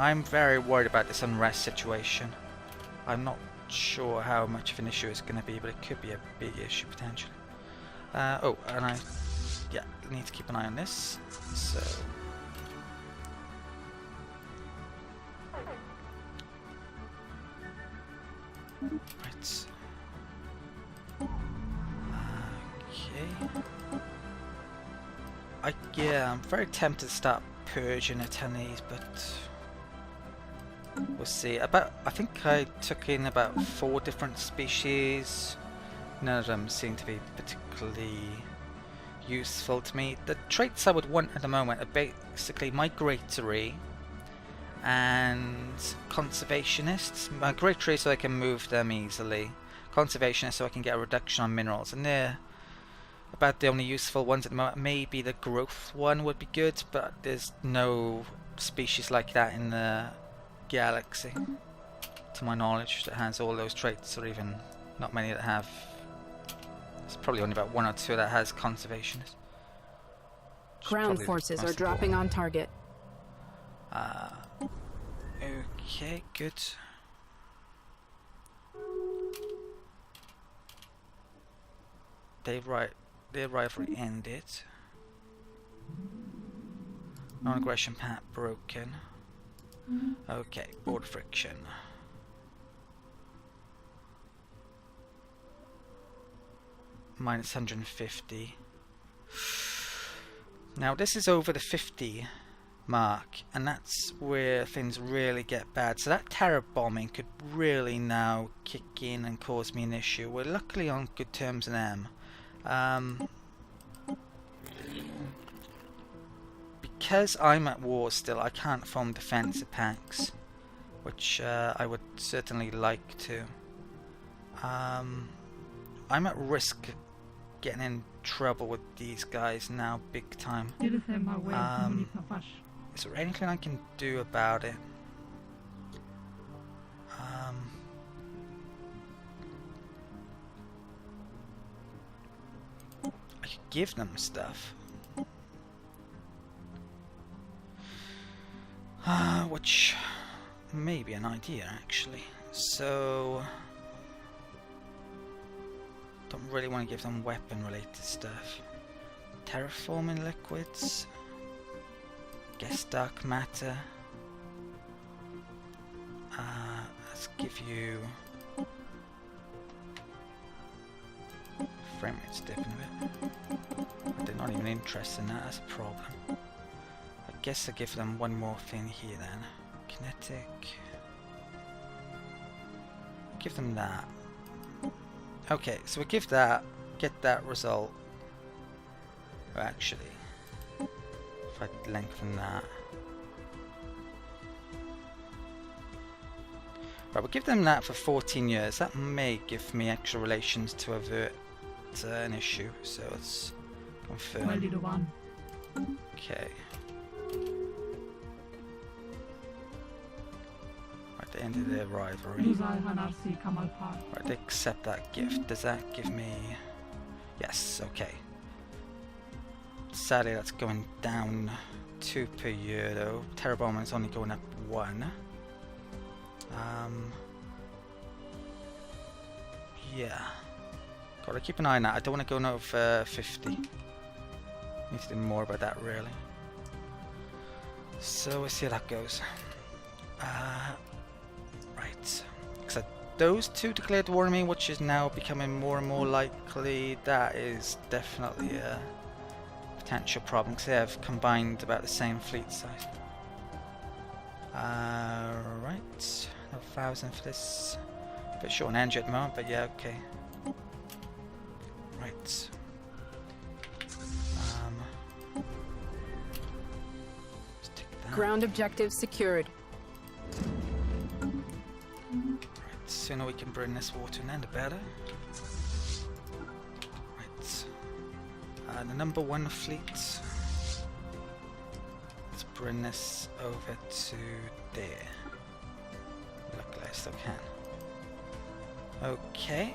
I'm very worried about this unrest situation. I'm not sure how much of an issue it's going to be, but it could be a big issue potentially. Oh, and I need to keep an eye on this. So right. Okay. Yeah, I'm very tempted to start purging attendees, but we'll see. I think I took in about 4 different species. None of them seem to be particularly useful to me. The traits I would want at the moment are basically migratory and conservationists. Migratory so I can move them easily. Conservationist so I can get a reduction on minerals, and they're about the only useful ones at the moment. Maybe the growth one would be good, but there's no species like that in the galaxy, to my knowledge, that has all those traits, or even not many that have. There's probably only about 1 or 2 that has conservationist. Ground forces are dropping on target. Okay, good. Their rivalry ended. Non-aggression pact broken. Okay, board friction. Minus 150. Now this is over the 50 mark, and that's where things really get bad. So that terror bombing could really now kick in and cause me an issue. We're luckily on good terms with them. Because I'm at war still, I can't form defensive pacts, which I would certainly like to. I'm at risk getting in trouble with these guys now, big time. Is there anything I can do about it? I could give them stuff. Which may be an idea, actually. So don't really want to give them weapon-related stuff. Terraforming liquids. Guess dark matter. Let's give you frame rate's dipping a bit. But they're not even interested in that. That's a problem. I guess I'll give them one more thing here then. Kinetic. Give them that. Okay, so we give that, get that result. Oh, actually, if I lengthen that. Right, we'll give them that for 14 years. That may give me extra relations to avert an issue. So let's confirm. Okay. Right, they ended their rivalry. Right, they accept that gift. Does that give me... Yes, okay. Sadly, that's going down 2 per year though. Terror Bomber is only going up 1. Yeah. Gotta keep an eye on that. I don't want to go over 50. Need to do more about that, really. So we'll see how that goes. Right. So those 2 declared war on me, which is now becoming more and more likely. That is definitely a potential problem because they have combined about the same fleet size. Right. 1,000 for this. A bit short on energy at the moment, but yeah, okay. Right. Let's take that. Ground objective secured. Right, the sooner we can bring this water in, the better. Right. The number 1 fleet. Let's bring this over to there. Luckily I still can. Okay.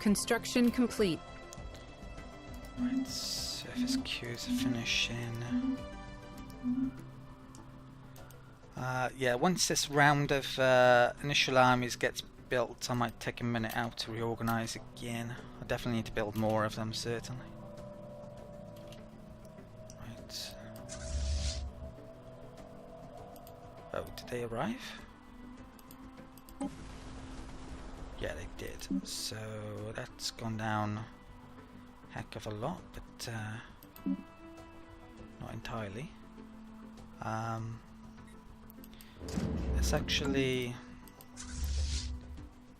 Construction complete. Right, surface queues are finishing. Yeah, once this round of initial armies gets built, I might take a minute out to reorganize again. I definitely need to build more of them, certainly. Right. Oh, did they arrive? Yeah, they did. So that's gone down a heck of a lot, but not entirely. Let's actually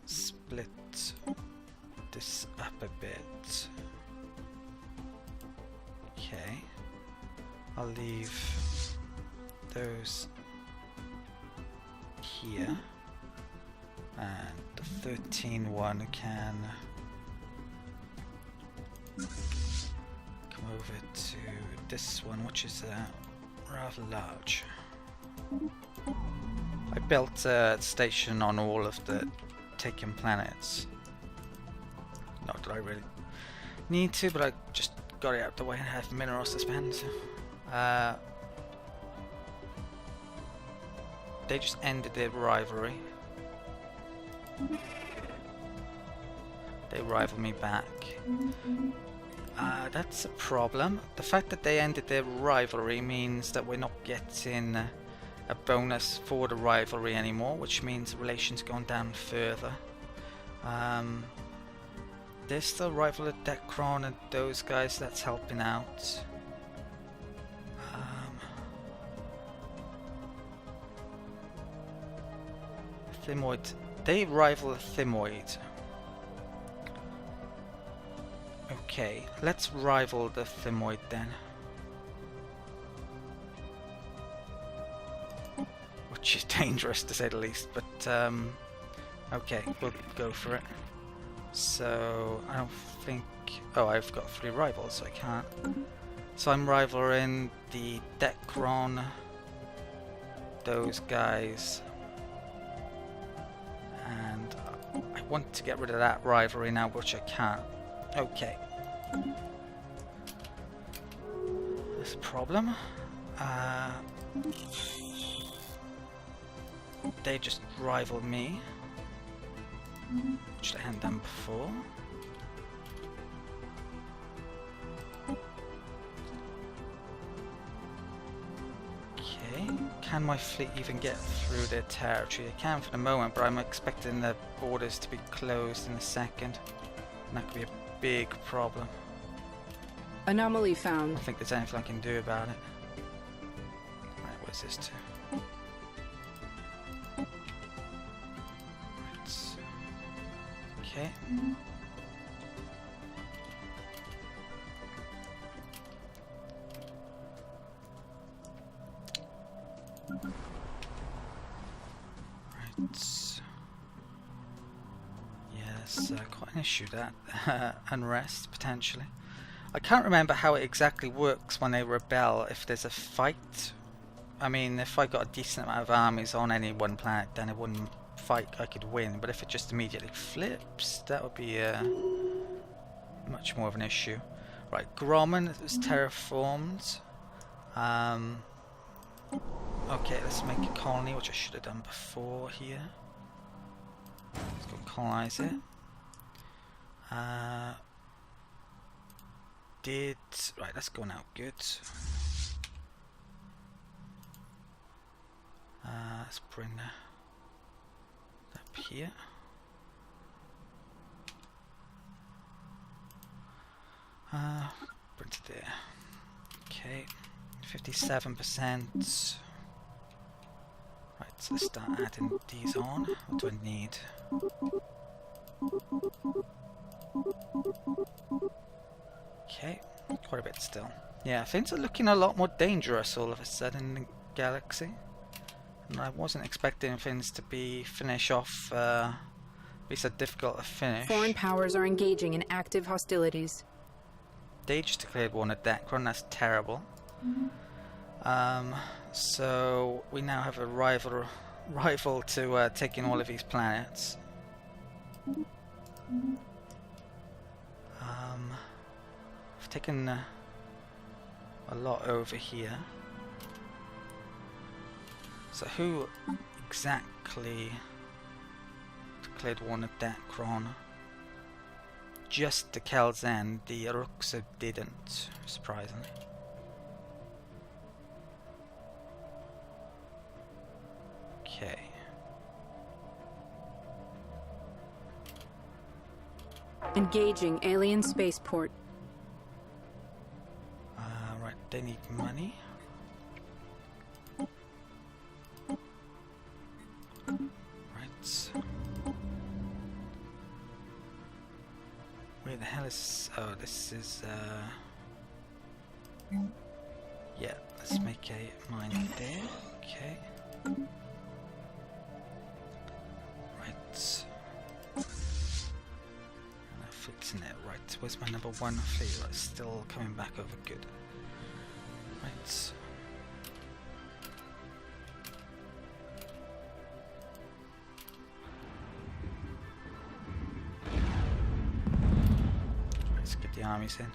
split this up a bit. Okay, I'll leave those here, and the 13 one can come over to this one, which is rather large. I built a station on all of the taken planets. Not that I really need to, but I just got it out the way and have minerals to spend. They just ended their rivalry. They rival me back. That's a problem. The fact that they ended their rivalry means that we're not getting a bonus for the rivalry anymore, which means relations gone down further. They're still rival at Dekron and those guys, that's helping out. Thymoid, they rival a Thymoid. Okay, let's rival the Thymoid then. Which is dangerous to say the least, but okay, we'll go for it. So I don't think, oh, I've got 3 rivals, so I can't. So I'm rivaling the Dekron, those guys, and I want to get rid of that rivalry now, which I can't. Okay. That's a problem. They just rival me, which they hadn't done before. Okay, can my fleet even get through their territory? It can for the moment, but I'm expecting the borders to be closed in a second, and that could be a big problem. Anomaly I found. don't think there's anything I can do about it. Right, where's this to? Okay. Right. Yes, quite an issue, that unrest potentially. I can't remember how it exactly works when they rebel. If there's a fight, I mean, if I got a decent amount of armies on any one planet, then it wouldn't fight, I could win. But if it just immediately flips, that would be much more of an issue. Right, Grommen was terraformed. Okay, let's make a colony, which I should have done before here. Let's go colonize it. Right, that's going out good. Let's bring that up here. Bring it there. Okay, 57%. Right, so let's start adding these on. What do I need? Okay, quite a bit still. Yeah, things are looking a lot more dangerous all of a sudden in the galaxy. And I wasn't expecting things to finish off, be so difficult to finish. Foreign powers are engaging in active hostilities. They just declared war on a Dekron, that's terrible. So we now have a rival to taking all of these planets. taken a lot over here. So who exactly declared war on the Dacron? Just the Kelzan, the Ruxa didn't, surprisingly. Okay. Engaging alien spaceport. Right, they need money. Right. Where the hell is... Oh, this is... Yeah, let's make a mine there. Okay. Right. That fits in it. Right, where's my number 1 fleet? Right, still coming back over good. Right. Let's get the armies in.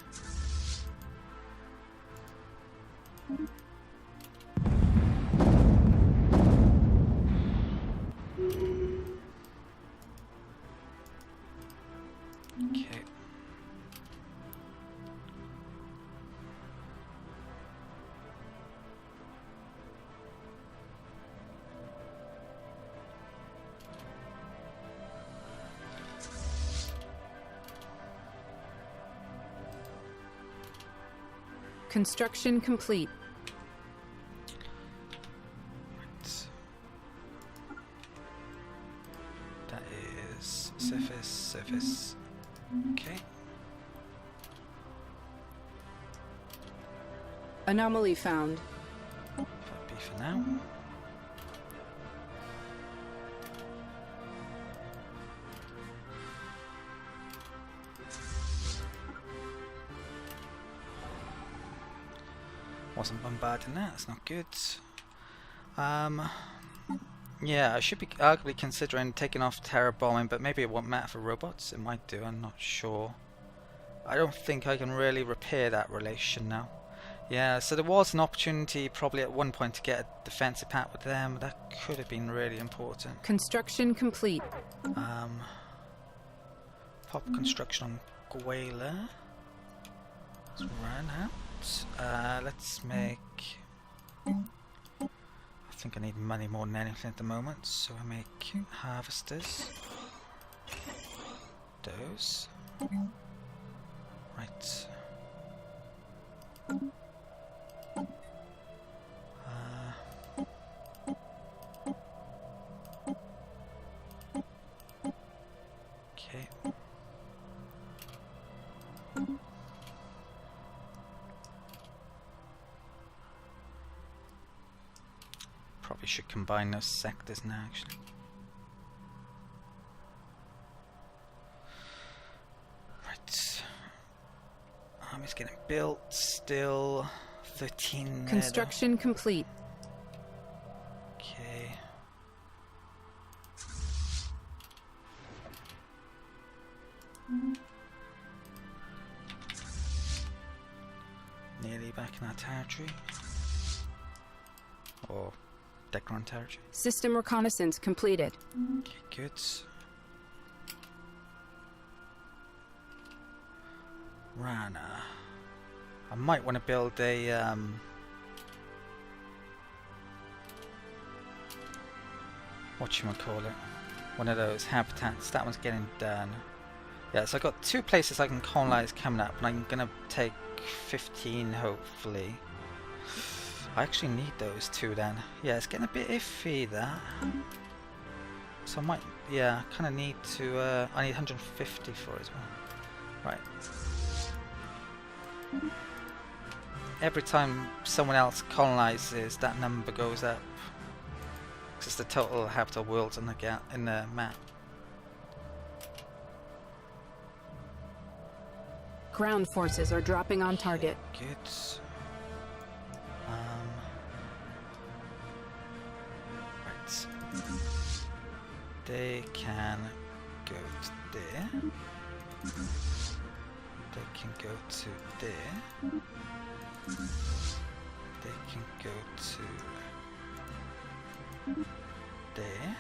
Okay. Construction complete. Right. That is surface. Okay. Anomaly found. That'll be for now. Wasn't bombarding that, that's not good. Yeah, I should be arguably considering taking off terror bombing, but maybe it won't matter for robots. It might do, I'm not sure. I don't think I can really repair that relation now. Yeah, so there was an opportunity probably at one point to get a defensive pact with them. That could have been really important. Construction complete. Pop construction on Boulle. Let's run out. Let's make... I think I need money more than anything at the moment, so I make harvesters. Those. Right. Okay. Probably should combine those sectors now, actually. Right. Army's getting built. Still 13. Construction complete. Okay. Nearly back in our territory. Or Decron territory. System reconnaissance completed. Okay, good. Rana. I might want to build a whatchamacallit, one of those habitats. That one's getting done. Yeah, so I've got 2 places I can colonize coming up, and I'm gonna take 15 hopefully. I actually need those 2 then. Yeah, it's getting a bit iffy that. So I might, yeah, kind of need to, I need 150 for it as well. Right. Every time someone else colonizes, that number goes up. Because it's the total habitable worlds in the map. Ground forces are dropping on target. Good. Right. They can go to there. They can go to there. They can go to there.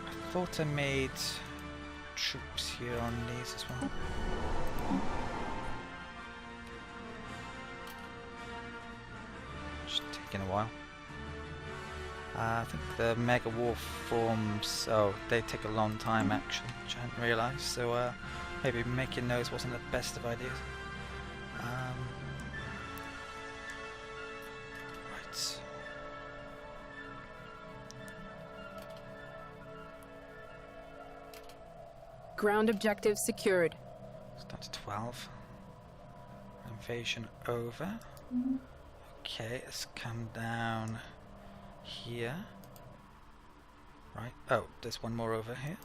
I thought I made troops here on these as well. Just taking a while. I think the Mega War forms, oh, they take a long time actually, which I hadn't realised, so maybe making those wasn't the best of ideas. Right. Ground objective secured. It's down to 12. Invasion over. Okay, let's come down here. Right. Oh, there's one more over here.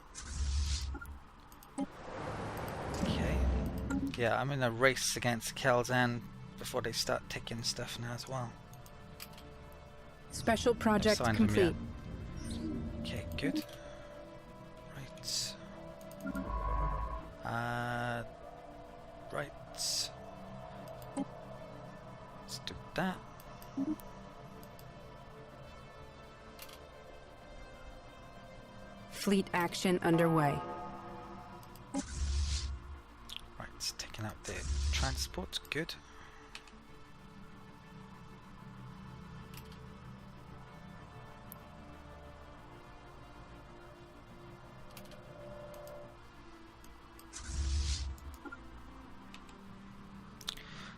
Okay. Yeah, I'm in a race against Kelzan before they start taking stuff now as well. Special project complete. Okay, good. Right. Right. Let's do that. Fleet action underway. Right, it's taking out the transport. Good.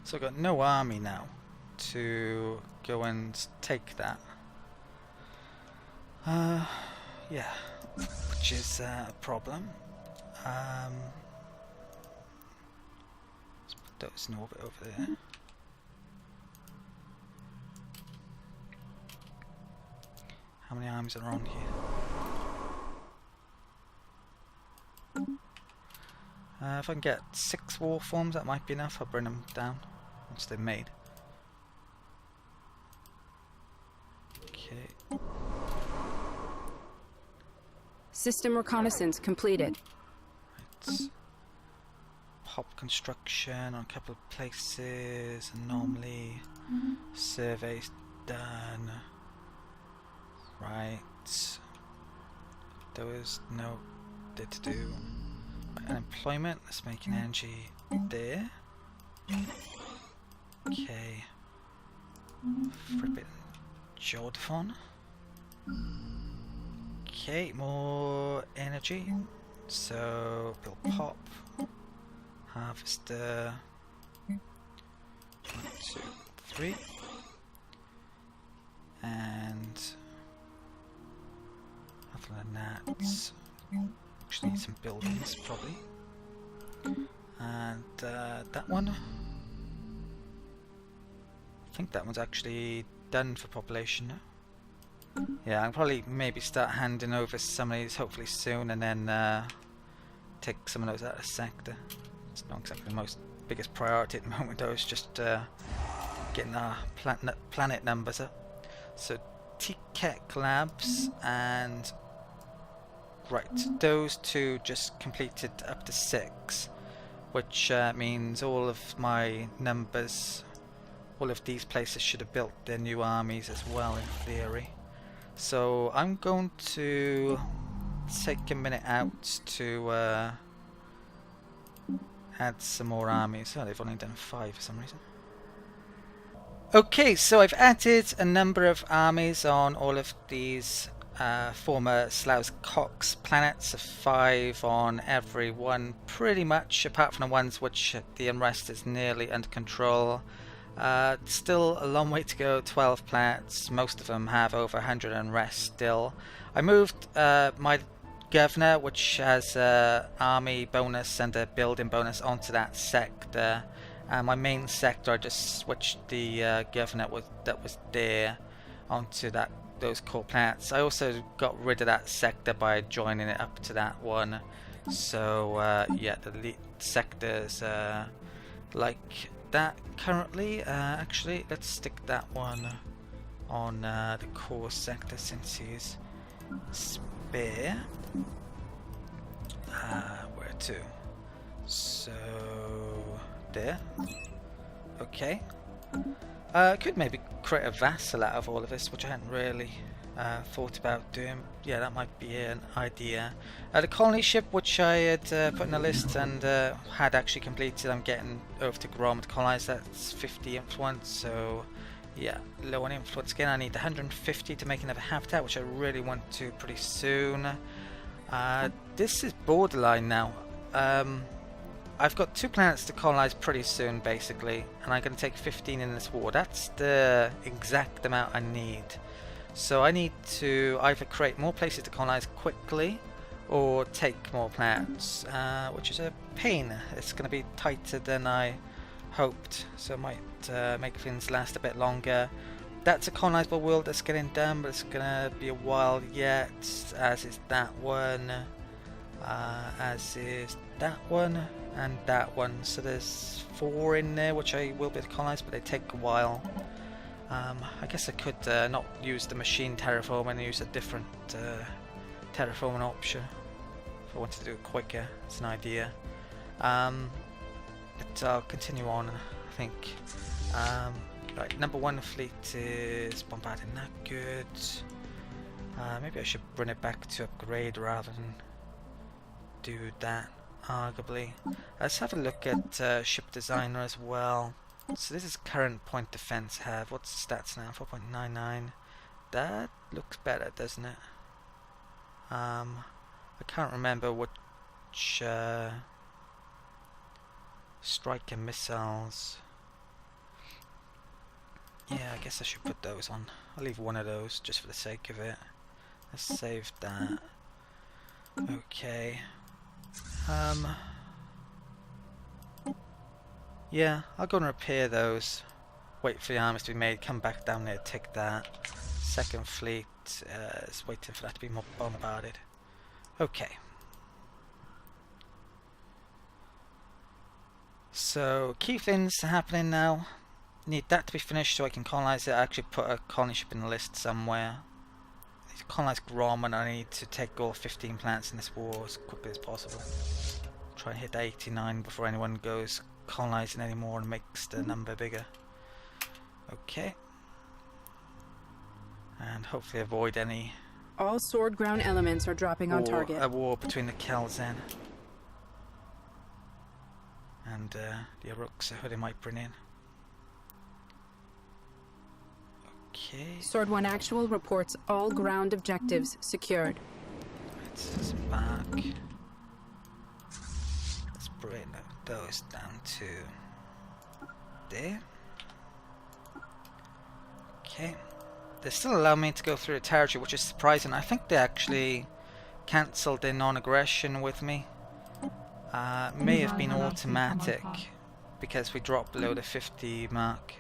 So I've got no army now to go and take that. Yeah, which is a problem. Let's put those in orbit over there. How many armies are on here? If I can get 6 war forms, that might be enough. I'll bring them down once they're made. Okay. System reconnaissance completed. Right. Pop construction on a couple of places. Anomaly. Surveys done. Right. Those no did to do. Right, unemployment. Let's make an energy there. Okay. Flip it. Jordphon. Okay, more energy. So build pop. Harvester. 1, 2, 3. And other than that, actually need some buildings probably. And that one. I think that one's actually done for population now. Yeah, I'll probably maybe start handing over some of these hopefully soon, and then take some of those out of sector. It's not exactly the biggest priority at the moment though, it's just getting our planet numbers up. So TKEC Labs and right, those two just completed up to 6, which means all of my numbers, all of these places should have built their new armies as well in theory. So I'm going to take a minute out to add some more armies. Oh, they've only done 5 for some reason. Okay, so I've added a number of armies on all of these former Slaus-Cox planets, 5 on every one pretty much, apart from the ones which the unrest is nearly under control. Still a long way to go, 12 planets, most of them have over 100 unrest still. I moved my governor, which has an army bonus and a building bonus, onto that sector. My main sector, I just switched the governor that was there onto those core planets. I also got rid of that sector by joining it up to that one. So yeah, the lead sectors like that currently. Actually, let's stick that one on the core sector since he's spare. Where to? So there. Okay. Could maybe create a vassal out of all of this, which I hadn't really thought about doing. Yeah, that might be an idea. The colony ship, which I had put in the list and had actually completed, I'm getting over to Grom to colonize. That's 50 influence, so yeah, low on influence again. I need 150 to make another habitat, which I really want to pretty soon. This is borderline now. I've got 2 planets to colonize pretty soon, basically, and I'm going to take 15 in this war. That's the exact amount I need. So I need to either create more places to colonize quickly, or take more planets, which is a pain. It's going to be tighter than I hoped, so it might make things last a bit longer. That's a colonizable world that's getting done, but it's going to be a while yet, as is that one, as is that one, and that one. So there's 4 in there which I will be able to colonize, but they take a while. I guess I could not use the machine terraform and use a different terraforming option if I wanted to do it quicker. It's an idea. But I'll continue on, I think. Right, number 1 fleet is bombarding that good. Maybe I should bring it back to upgrade rather than do that, arguably. Let's have a look at ship designer as well. So this is current point defense have. What's the stats now? 4.99. That looks better, doesn't it? I can't remember which striker missiles. Yeah, I guess I should put those on. I'll leave one of those just for the sake of it. Let's save that. Okay. Yeah, I'll go and repair those. Wait for the armies to be made, come back down there, take that. Second fleet is waiting for that to be more bombarded. Okay. So, key things are happening now. Need that to be finished so I can colonize it. I actually put a colony ship in the list somewhere. I need to colonize Grom, and I need to take all 15 planets in this war as quickly as possible. Try and hit 89 before anyone goes colonizing anymore and makes the number bigger. Okay. And hopefully avoid any... All sword ground elements are dropping on target. A war between the Kelzen and the Aruxa, who they might bring in. Okay. Sword 1 Actual reports all ground objectives secured. Let's back. Let's bring those down to there. Okay. They still allow me to go through a territory, which is surprising. I think they actually cancelled their non-aggression with me. May have been automatic because we dropped below the 50 mark.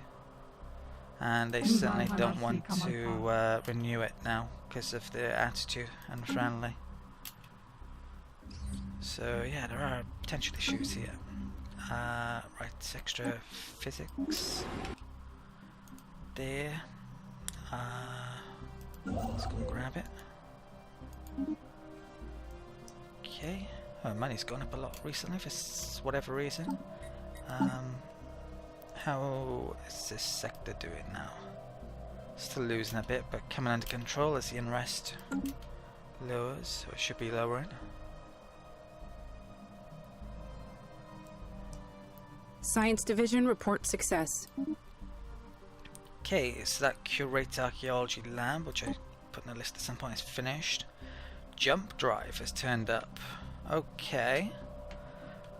And they certainly don't want to renew it now because of their attitude, unfriendly. So yeah, there are potential issues here. Right, extra physics there. Let's go and grab it. Okay. Oh, money's gone up a lot recently for whatever reason. How is this sector doing now? Still losing a bit, but coming under control as the unrest lowers, so it should be lowering. Science Division reports success. Okay, so that Curate Archaeology Lab, which I put in the list at some point, is finished. Jump Drive has turned up. Okay.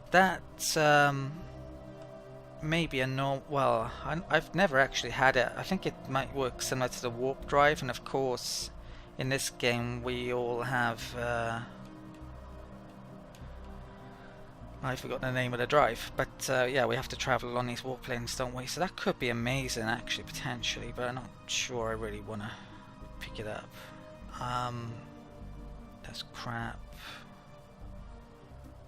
That's maybe a no. Well, I've never actually had it. I think it might work similar to the warp drive, and of course, in this game we all have. I forgot the name of the drive, but yeah, we have to travel on these warp planes, don't we? So that could be amazing, actually, potentially, but I'm not sure I really want to pick it up. That's crap.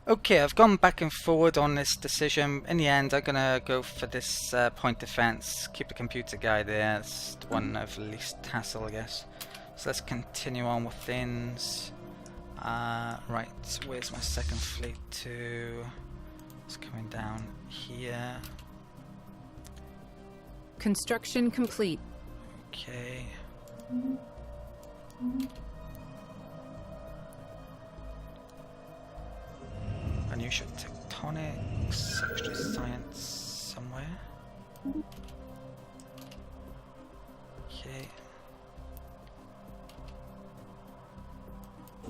Okay, I've gone back and forward on this decision. In the end, I'm gonna go for this point defense. Keep the computer guy there. It's the one of least hassle, I guess. So let's continue on with things. Right, where's my second fleet to? here. Construction complete. Okay. Unusual tectonics, extra science somewhere. Okay. I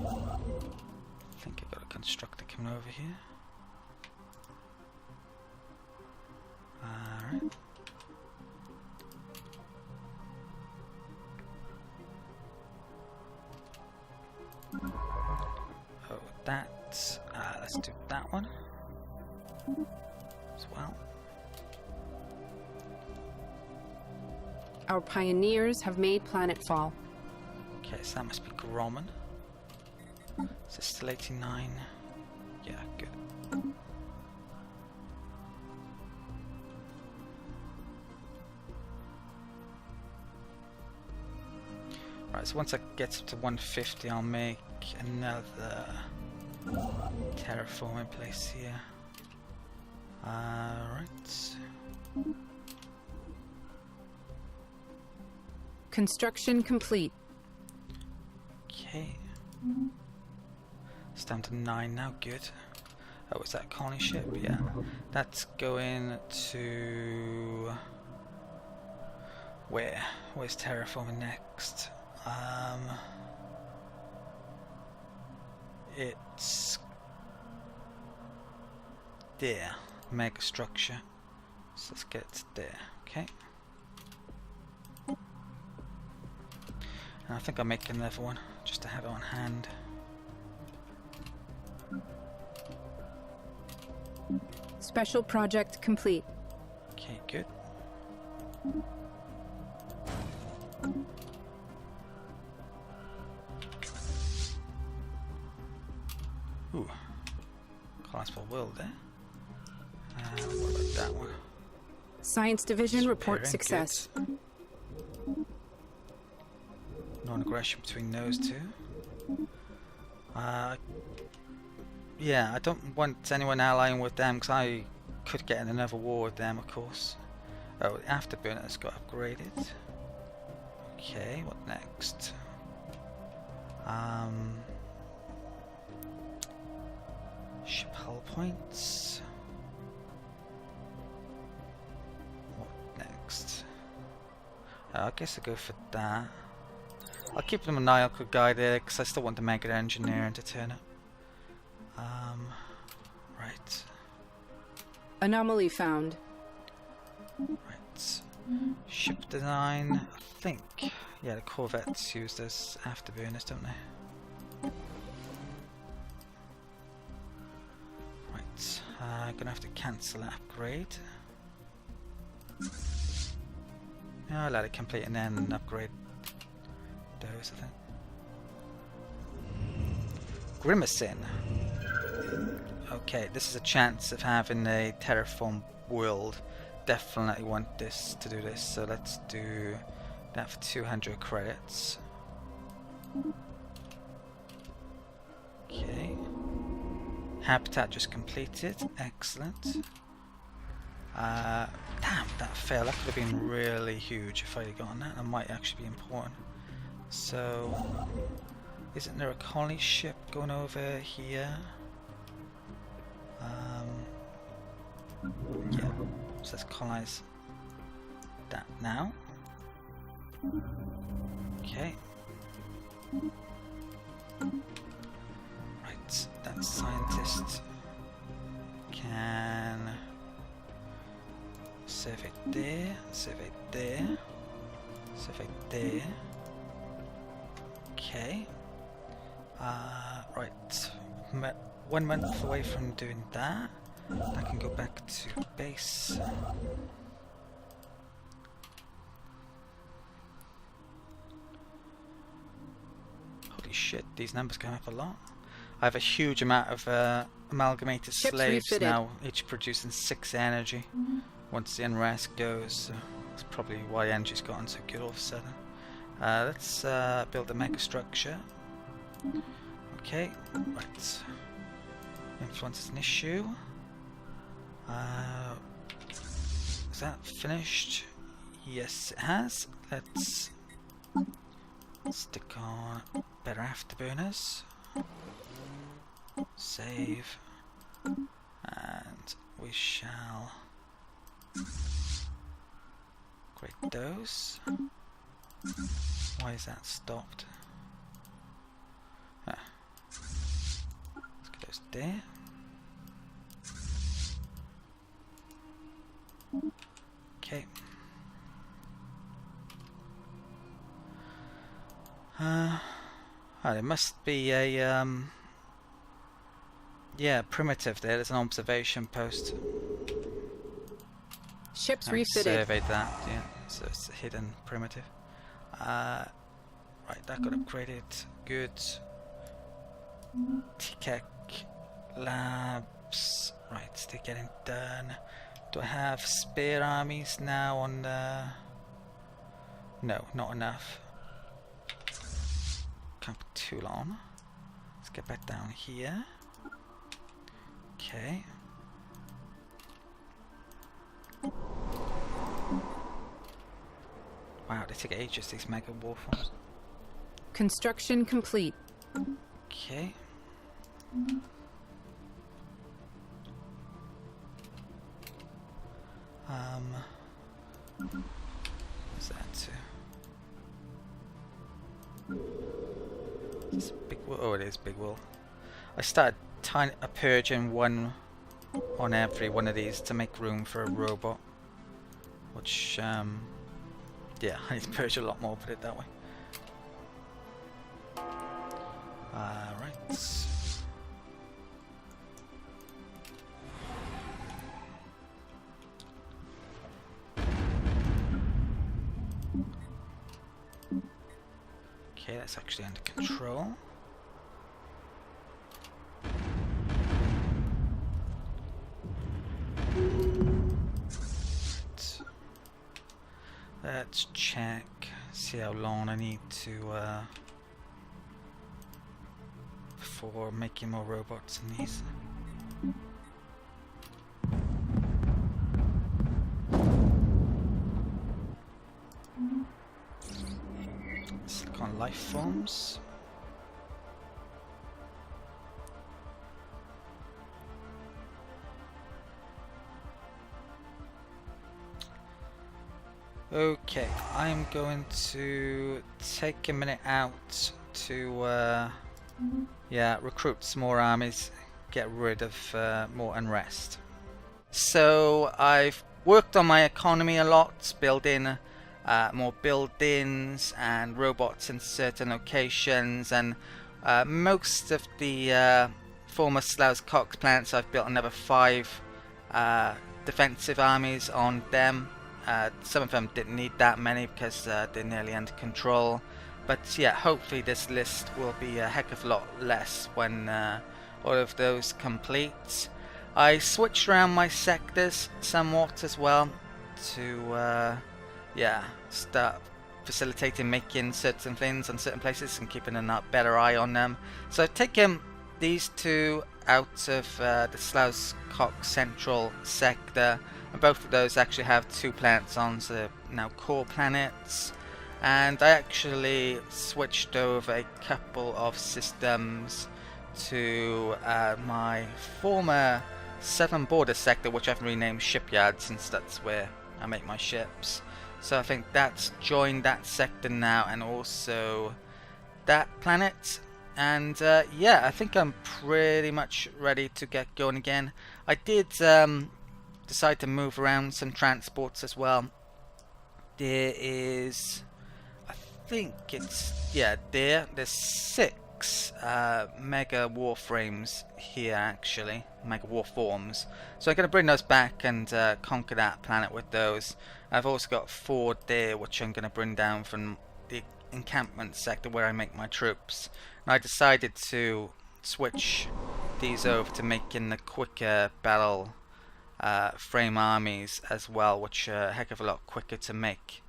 think I've got a constructor coming over here. Alright. Oh, that. Let's do that one as well. Our pioneers have made planetfall. Okay, so that must be Grommen. Is it still 89? Yeah, good. Right, so once I get up to 150, I'll make another terraforming place here. Right. Construction complete. Okay. It's down to 9 now, good. Oh, is that a colony ship? Yeah. That's going to... Where? Where's terraforming next? It's... there. Mega structure. So let's get it there, okay? And I think I'll make another one, just to have it on hand. Special project complete. Okay, good. Ooh. Classful world there. What about that one? Science division reports success. Good. Non-aggression between those two. Yeah, I don't want anyone allying with them because I could get in another war with them, of course. Oh, the afterburner's got upgraded. Okay, what next? Ship hull points. What next? I guess I'll go for that. I'll keep them an eye on guy there because I still want the Mega Engineer to turn up. Right. Anomaly found. Right. Ship design. I think. Yeah, the Corvettes use those afterburners, don't they? Right. Gonna have to cancel that upgrade. Yeah, I'll let it complete and then upgrade those, I think. Grimacin. Okay, this is a chance of having a terraform world. Definitely want this to do this, so let's do that for 200 credits. Okay. Habitat just completed. Excellent. Damn, that failed. That could have been really huge if I had gotten that. That might actually be important. So, isn't there a colony ship going over here? Yeah. So let's colonize that now. Okay. Right, that scientist can survey there, survey there, survey there. Okay. Right. 1 month away from doing that. I can go back to base. Holy shit, these numbers come up a lot. I have a huge amount of amalgamated slaves refitted. now, each producing 6 energy. Once the unrest goes, so that's probably why energy's gotten so good all of a sudden. Let's build a mega structure. Okay, right. Influence is an issue. Is that finished? Yes, it has. Let's stick on better afterburners. Save. And we shall create those. Why is that stopped? Ah. Let's get those there. Okay. Oh, there must be a yeah, primitive there. There's an observation post. Ships I refitted. surveyed that, yeah. So it's a hidden primitive. Right, that got upgraded. Good. Tech labs. Right, they're getting done. Do I have spare armies now on the... No, not enough. Can't put too long. Let's get back down here. Okay. Wow, they take ages, these mega warforms. Construction complete. Okay. What's that too? Is this big wool? Oh, it is big wool. I started purging one on every one of these to make room for a robot. Which, yeah, I need to purge a lot more, put it that way. Right. Okay, that's actually under control. Right. Let's check, see how long I need to for making more robots in these. Let's click on life forms. Okay, I'm going to take a minute out to yeah, recruit some more armies, get rid of more unrest. So I've worked on my economy a lot, building more buildings and robots in certain locations, and most of the former Stellaris Cox planets I've built another 5 defensive armies on them. Some of them didn't need that many because they're nearly under control. But yeah, hopefully this list will be a heck of a lot less when all of those complete. I switched around my sectors somewhat as well to yeah, start facilitating making certain things on certain places and keeping a better eye on them. So I've taken these 2 out of the Stellaris Cox central sector, and both of those actually have 2 planets on, so they're now core planets. And I actually switched over a couple of systems to my former southern border sector, which I've renamed Shipyard since that's where I make my ships. So I think that's joined that sector now, and also that planet. And yeah, I think I'm pretty much ready to get going again. I did decide to move around some transports as well. There is... I think it's, yeah, there's 6 mega warframes here actually, mega warforms. So I'm going to bring those back and conquer that planet with those. I've also got 4 there which I'm going to bring down from the encampment sector where I make my troops. And I decided to switch these over to making the quicker battle frame armies as well, which are a heck of a lot quicker to make.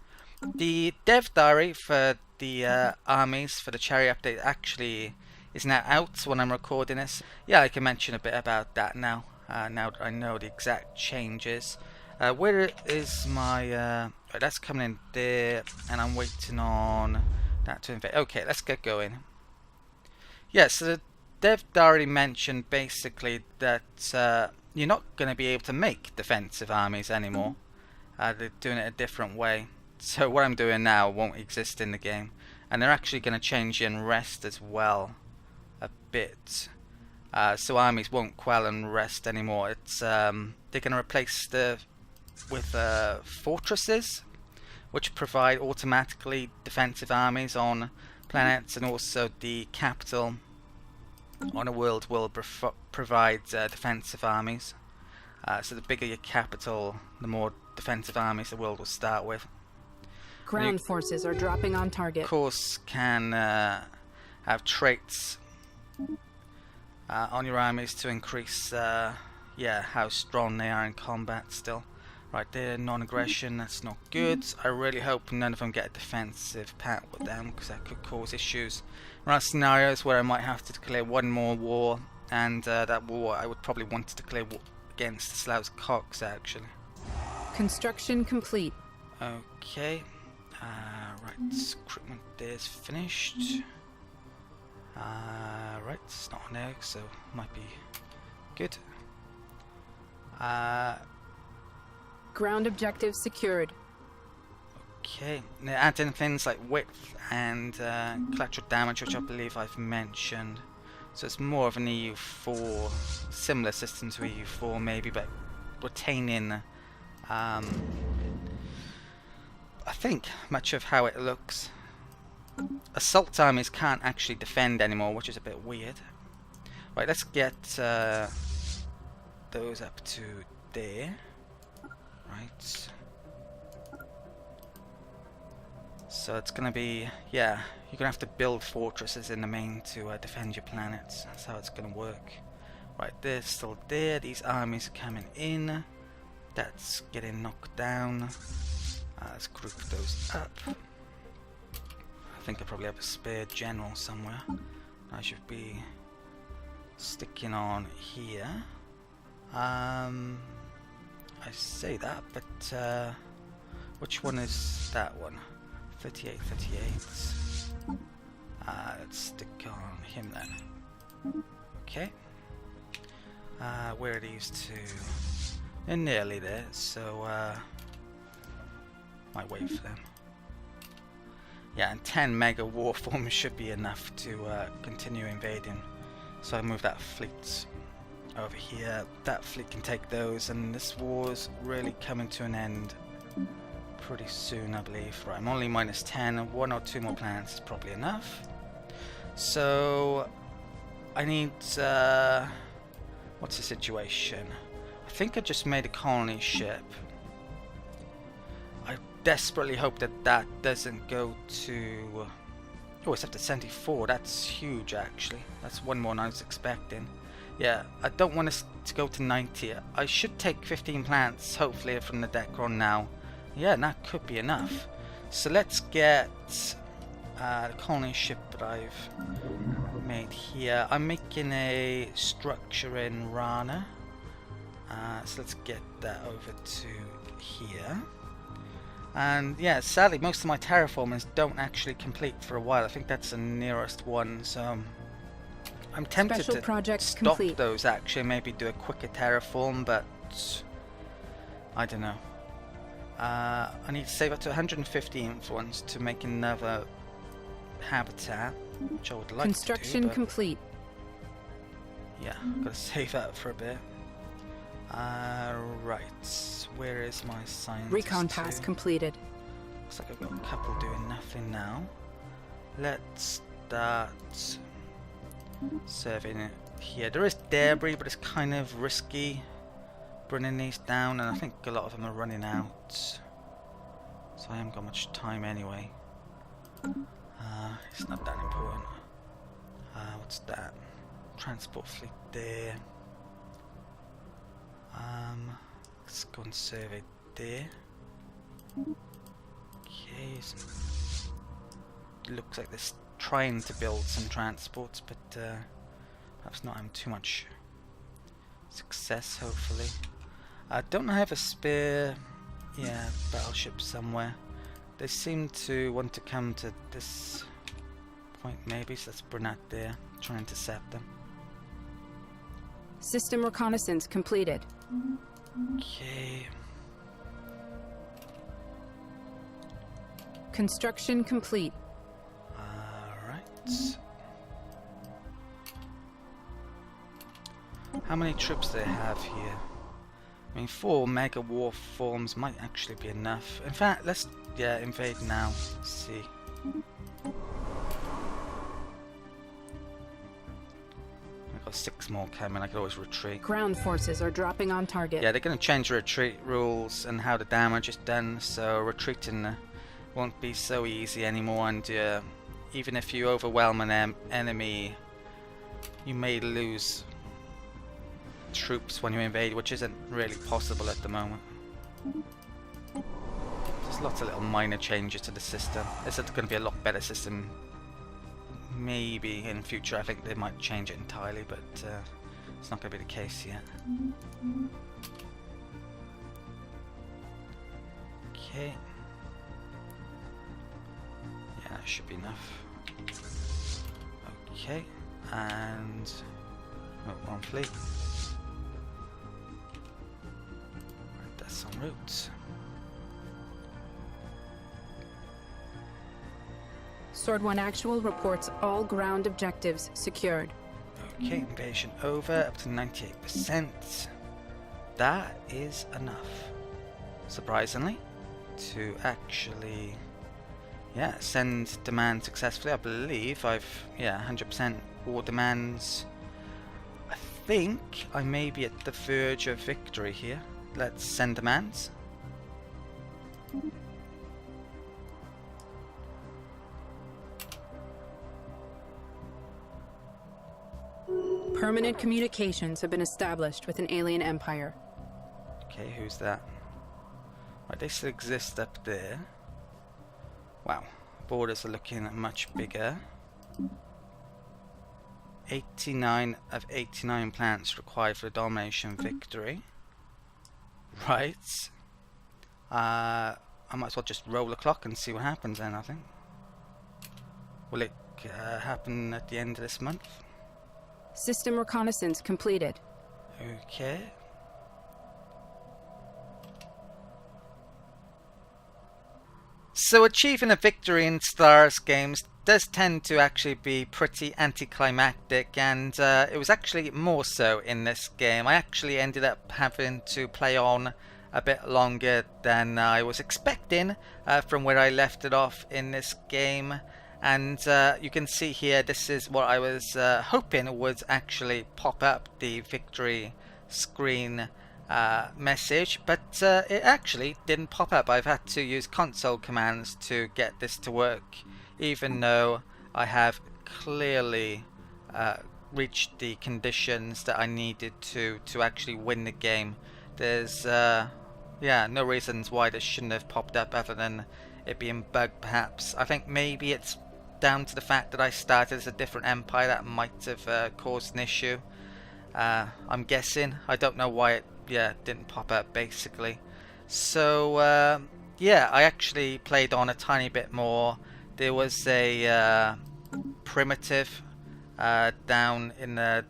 The dev diary for the armies for the Cherry update actually is now out when I'm recording this. Yeah, I can mention a bit about that now, now that I know the exact changes. Where is my... right, that's coming in there, and I'm waiting on that to invade. Okay, let's get going. Yeah, so they've already mentioned basically that you're not going to be able to make defensive armies anymore. They're doing it a different way. So what I'm doing now won't exist in the game. And they're actually going to change unrest as well a bit. So armies won't quell unrest anymore. It's they're going to replace with fortresses, which provide automatically defensive armies on planets, and also the capital on a world will provide defensive armies. So the bigger your capital, the more defensive armies the world will start with. Ground forces are dropping on target. Of course, can have traits on your armies to increase how strong they are in combat still. Right there, non-aggression, that's not good. I really hope none of them get a defensive pact with them, because that could cause issues. There are scenarios where I might have to declare one more war, and that war I would probably want to declare war against the Slavs Cox, actually. Construction complete. Okay. Right, equipment there's finished. Right, it's not on there, so might be good. Ground objective secured. Okay, now add in things like width and collateral damage, which I believe I've mentioned. So it's more of an EU4, similar system to EU4 maybe, but retaining I think much of how it looks. Assault armies can't actually defend anymore, which is a bit weird. Right, let's get those up to there. Right. So it's gonna be, yeah, you're gonna have to build fortresses in the main to defend your planets. That's how it's gonna work. Right, they're still there. These armies are coming in. That's getting knocked down. Let's group those up. I think I probably have a spare general somewhere. I should be sticking on here. I say that, but which one is that one? 38, 38. Let's stick on him then. Okay. Where are these two? They're nearly there, so might wait for them. Yeah, and 10 mega war forms should be enough to continue invading. So I move that fleet over here. That fleet can take those, and this war's really coming to an end pretty soon, I believe. Right, I'm only minus 10. 1 or 2 more planets is probably enough. So I need what's the situation? I think I just made a colony ship. I desperately hope that that doesn't go to... Oh, it's up to 74. That's huge, actually. That's one more than I was expecting. Yeah, I don't want us to go to 90. I should take 15 planets, hopefully, from the Decron now. Yeah, and that could be enough. So let's get the colony ship that I've made here. I'm making a structure in Rana. So let's get that over to here. And yeah, sadly, most of my terraformers don't actually complete for a while. I think that's the nearest one, so I'm tempted to stop those actually, maybe do a quicker terraform, but I don't know. I need to save up to 150 influence to make another habitat, which I would like Construction to do, complete. Yeah, gotta save up for a bit. Right, where is my scientist? Recon pass completed. Looks like I've got a couple doing nothing now. Let's start serving it here. There is debris, but it's kind of risky bringing these down, and I think a lot of them are running out. So I haven't got much time anyway. It's not that important. What's that? Transport fleet there. Let's go and survey there. Okay, looks like they're trying to build some transports, but perhaps not having too much success, hopefully. Don't I have a spare, yeah, battleship somewhere? They seem to want to come to this point maybe, so let's bring that there, try and intercept them. System reconnaissance completed. Okay. Construction complete. Alright. How many troops do they have here? I mean, 4 mega war forms might actually be enough. In fact, let's, yeah, invade now. Let's see. I've got 6 more coming, I could always retreat. Ground forces are dropping on target. Yeah, they're going to change retreat rules and how the damage is done, so retreating won't be so easy anymore, and even if you overwhelm an enemy, you may lose troops when you invade, which isn't really possible at the moment. There's lots of little minor changes to the system. This is going to be a lot better system. Maybe in future I think they might change it entirely, but it's not going to be the case yet. Okay. Yeah, that should be enough. Okay, and one fleet. That's en route. Sword 1 Actual reports all ground objectives secured. Okay, invasion over, up to 98%. That is enough, surprisingly, to actually, yeah, send demand successfully. I believe I've, yeah, 100% war demands. I think I may be at the verge of victory here. Let's send demands. Permanent communications have been established with an alien empire. Okay, who's that? Right, they still exist up there. Wow, borders are looking much bigger. 89 of 89 planets required for the Domination victory. Right. I might as well just roll the clock and see what happens then, I think. Will it happen at the end of this month? System reconnaissance completed. Okay. So achieving a victory in Stellaris games does tend to actually be pretty anticlimactic, and it was actually more so in this game. I actually ended up having to play on a bit longer than I was expecting from where I left it off in this game. And you can see here, this is what I was hoping would actually pop up, the victory screen message, but it actually didn't pop up. I've had to use console commands to get this to work, even though I have clearly reached the conditions that I needed to actually win the game. There's yeah, no reasons why this shouldn't have popped up other than it being bugged perhaps. I think maybe it's down to the fact that I started as a different empire that might have caused an issue. I'm guessing. I don't know why it didn't pop up basically. So yeah, I actually played on a tiny bit more. There was a primitive down in the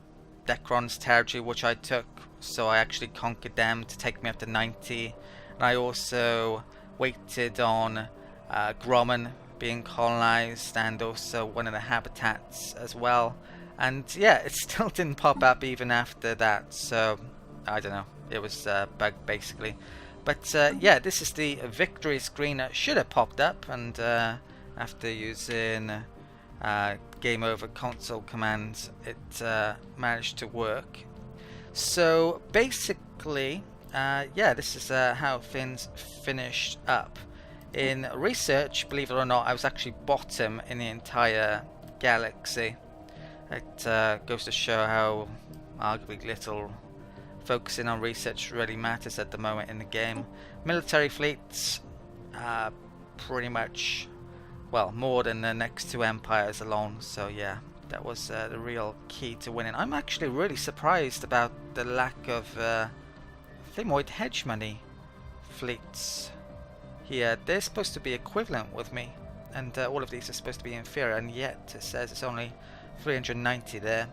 Decron's territory which I took, so I actually conquered them to take me up to 90. And I also waited on Grommen being colonized, and also one of the habitats as well. And yeah, it still didn't pop up even after that, so I don't know, it was bugged basically. But yeah, this is the victory screen that should have popped up, and after using game over console commands, it managed to work. So basically, yeah, this is how things finished up. In research, believe it or not, I was actually bottom in the entire galaxy. It goes to show how arguably little focusing on research really matters at the moment in the game. Military fleets, pretty much, well, more than the next two empires alone. So yeah, that was the real key to winning. I'm actually really surprised about the lack of Clamoid hegemony fleets here. They're supposed to be equivalent with me, and all of these are supposed to be inferior, and yet it says it's only 390 there.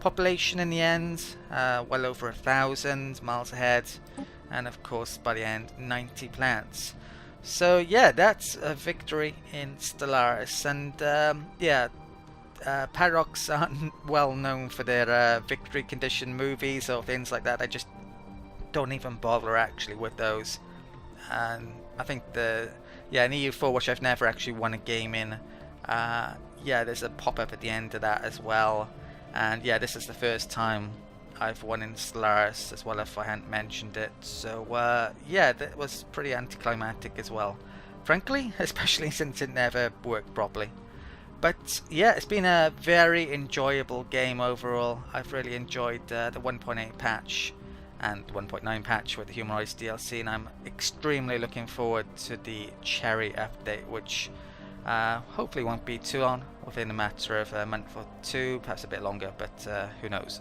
Population in the end, well over 1,000 miles ahead, and of course by the end 90 planets. So yeah, that's a victory in Stellaris, and yeah, Paradox aren't well known for their victory condition movies or things like that. I just don't even bother actually with those. And I think in EU4, which I've never actually won a game in, yeah, there's a pop-up at the end of that as well. And yeah, this is the first time I've won in Stellaris as well, if I hadn't mentioned it. So yeah, that was pretty anticlimactic as well, frankly, especially since it never worked properly. But yeah, it's been a very enjoyable game overall. I've really enjoyed the 1.8 patch and 1.9 patch with the Humanoids DLC, and I'm extremely looking forward to the Cherry update, which hopefully won't be too long, within a matter of a month or two, perhaps a bit longer, but who knows.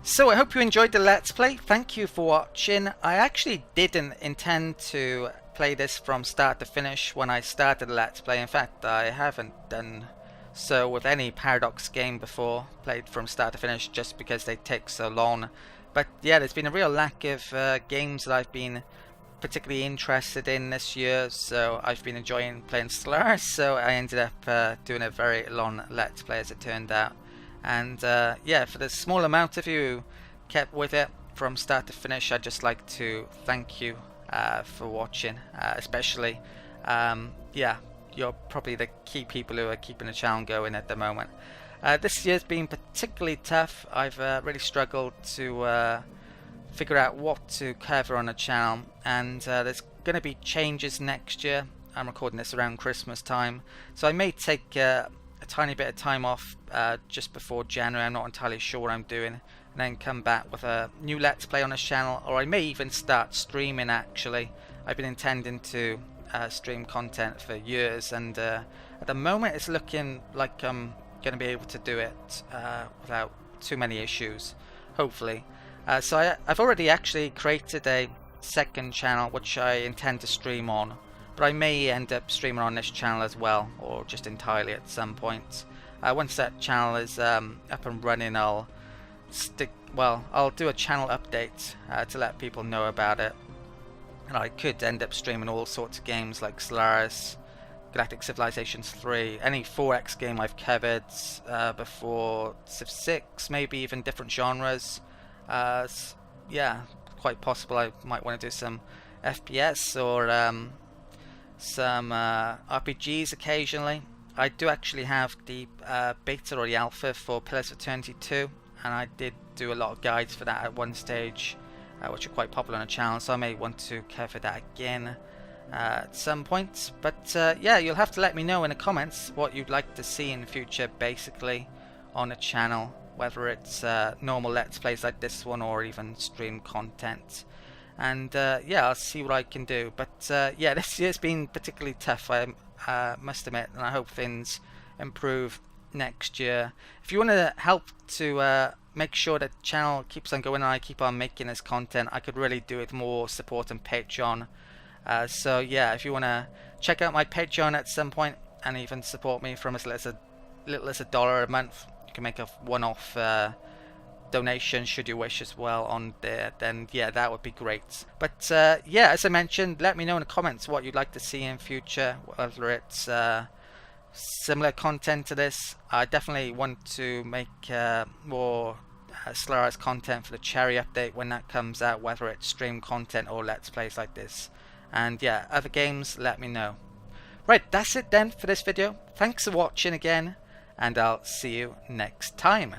So I hope you enjoyed the Let's Play. Thank you for watching. I actually didn't intend to play this from start to finish when I started the Let's Play. In fact, I haven't done so with any Paradox game before, played from start to finish, just because they take so long. But yeah, there's been a real lack of games that I've been particularly interested in this year, so I've been enjoying playing Stellaris, so I ended up doing a very long Let's Play as it turned out. And yeah, for the small amount of you who kept with it from start to finish, I'd just like to thank you for watching, especially yeah, you're probably the key people who are keeping the channel going at the moment. This year's been particularly tough. I've really struggled to figure out what to cover on the channel, and there's going to be changes next year. I'm recording this around Christmas time, so I may take a tiny bit of time off just before January. I'm not entirely sure what I'm doing, and then come back with a new Let's Play on this channel, or I may even start streaming actually. I've been intending to stream content for years, and at the moment it's looking like I'm going to be able to do it without too many issues, hopefully. So I've already actually created a second channel which I intend to stream on, but I may end up streaming on this channel as well, or just entirely at some point. Once that channel is up and running, I'll do a channel update to let people know about it, and I could end up streaming all sorts of games like Stellaris, Galactic Civilizations 3, any 4X game I've covered before, Civ 6, maybe even different genres. Yeah, quite possible I might want to do some FPS or some RPGs occasionally. I do actually have the beta or the alpha for Pillars of Eternity 2, and I did do a lot of guides for that at one stage, which are quite popular on the channel, so I may want to cover that again at some point. But yeah, you'll have to let me know in the comments what you'd like to see in the future, basically, on the channel, whether it's normal Let's Plays like this one or even stream content. And yeah, I'll see what I can do. But yeah, this year's been particularly tough, I must admit, and I hope things improve next year. If you want to help to make sure that the channel keeps on going and I keep on making this content, I could really do with more support on Patreon. So yeah, if you want to check out my Patreon at some point and even support me from as little as $1 a month, you can make a one-off donation should you wish as well on there, then yeah, that would be great. But yeah, as I mentioned, let me know in the comments what you'd like to see in future, whether it's similar content to this. I definitely want to make more Stellaris content for the Cherry update when that comes out, whether it's stream content or Let's Plays like this. And yeah, other games, let me know. Right, that's it then for this video. Thanks for watching again, and I'll see you next time.